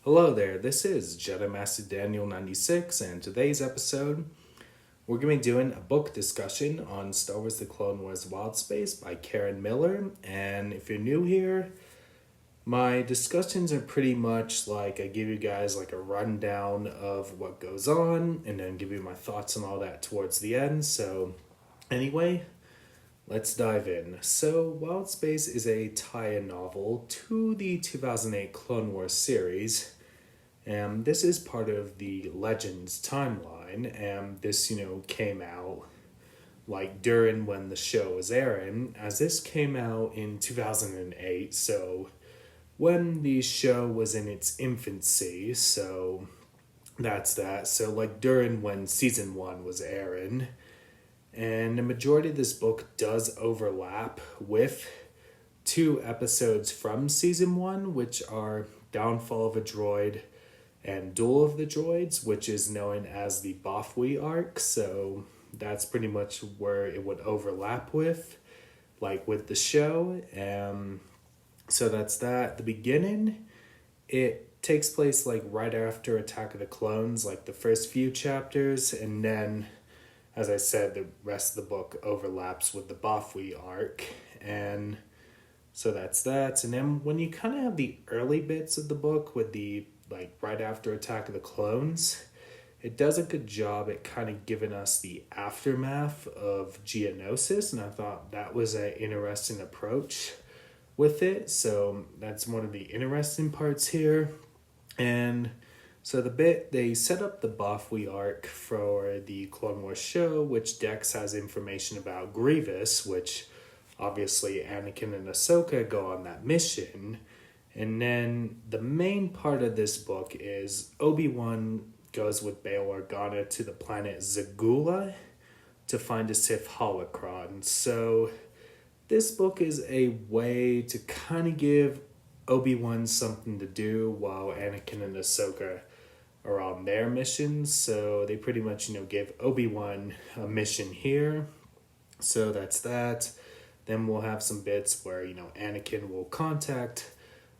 Hello there, this is Jedi Master Daniel 96, and today's episode we're going to be doing a book discussion on Star Wars The Clone Wars Wild Space by Karen Miller. And if you're new here, my discussions are pretty much like I give you guys like a rundown of what goes on and then give you my thoughts and all that towards the end. So, anyway, let's dive in. So, Wild Space is a tie-in novel to the 2008 Clone Wars series. And this is part of the Legends timeline, and this, came out like during when the show was airing, as this came out in 2008, so when the show was in its infancy, so that's that. So, like, during when season one was airing, and the majority of this book does overlap with two episodes from season one, which are Downfall of a Droid and Duel of the Droids, which is known as the Bofwe arc. So that's pretty much where it would overlap with, like with the show. So that's that. The beginning, it takes place like right after Attack of the Clones, like the first few chapters, and then, as I said, the rest of the book overlaps with the Bofwe arc, and so that's that. And then when you kind of have the early bits of the book with the like right after Attack of the Clones, it does a good job at kind of giving us the aftermath of Geonosis, and I thought that was an interesting approach with it. So that's one of the interesting parts here. And so they set up the Bofwe arc for the Clone Wars show, which Dex has information about Grievous, which obviously Anakin and Ahsoka go on that mission. And then the main part of this book is Obi-Wan goes with Bail Organa to the planet Zagula to find a Sith holocron. So this book is a way to kind of give Obi-Wan something to do while Anakin and Ahsoka are on their missions. So they pretty much, give Obi-Wan a mission here. So that's that. Then we'll have some bits where, Anakin will contact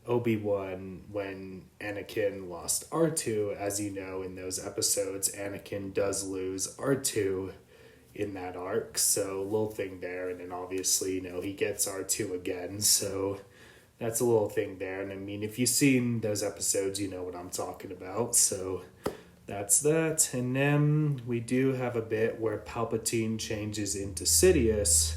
Obi-Wan when Anakin lost R2. As you know, in those episodes, Anakin does lose R2 in that arc, so a little thing there. And then obviously, he gets R2 again, so that's a little thing there. And I mean, if you've seen those episodes, you know what I'm talking about, so that's that. And then we do have a bit where Palpatine changes into Sidious,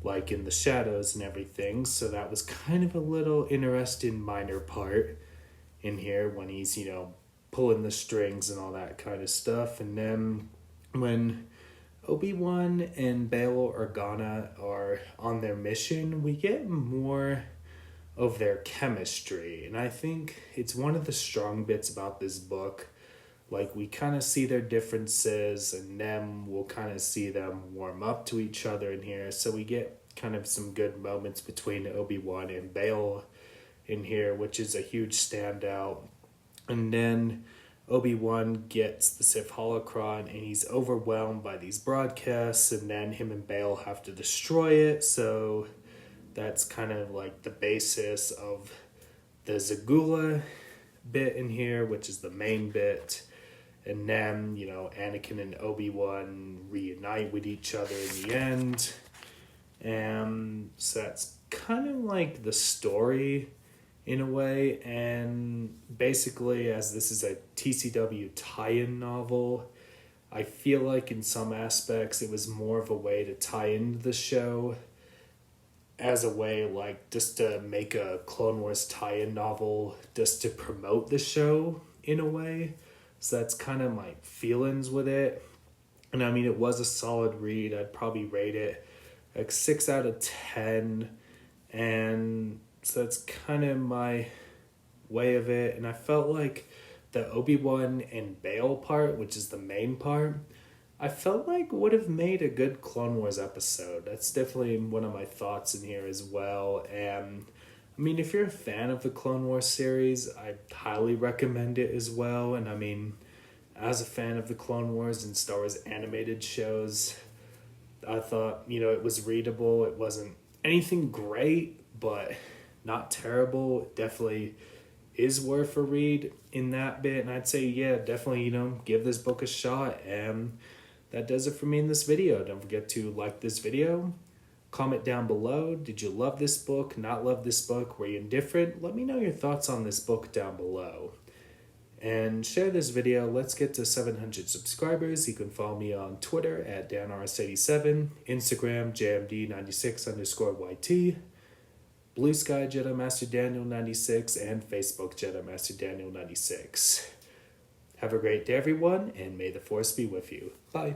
like in the shadows and everything. So that was kind of a little interesting minor part in here when he's, pulling the strings and all that kind of stuff. And then when Obi-Wan and Bail Organa are on their mission, we get more of their chemistry. And I think it's one of the strong bits about this book. Like, we kind of see their differences, and then we'll kind of see them warm up to each other in here. So we get kind of some good moments between Obi-Wan and Bail in here, which is a huge standout. And then Obi-Wan gets the Sith holocron, and he's overwhelmed by these broadcasts, and then him and Bail have to destroy it. So that's kind of like the basis of the Zagula bit in here, which is the main bit. And then, Anakin and Obi-Wan reunite with each other in the end. And so that's kind of like the story in a way. And basically, as this is a TCW tie-in novel, I feel like in some aspects it was more of a way to tie into the show as a way, like, just to make a Clone Wars tie-in novel just to promote the show in a way. So that's kind of my feelings with it. And I mean, it was a solid read. I'd probably rate it like 6 out of 10. And so that's kind of my way of it. And I felt like the Obi-Wan and Bail part, which is the main part, I felt like would have made a good Clone Wars episode. That's definitely one of my thoughts in here as well. And I mean, if you're a fan of the Clone Wars series, I highly recommend it as well. And I mean, as a fan of the Clone Wars and Star Wars animated shows, I thought, it was readable. It wasn't anything great, but not terrible. It definitely is worth a read in that bit. And I'd say, yeah, definitely, give this book a shot. And that does it for me in this video. Don't forget to like this video. Comment down below. Did you love this book? Not love this book? Were you indifferent? Let me know your thoughts on this book down below. And share this video. Let's get to 700 subscribers. You can follow me on Twitter at DanRS87, Instagram JMD96_YT, Bluesky Jedi Master Daniel 96, and Facebook Jedi Master Daniel 96. Have a great day, everyone, and may the Force be with you. Bye.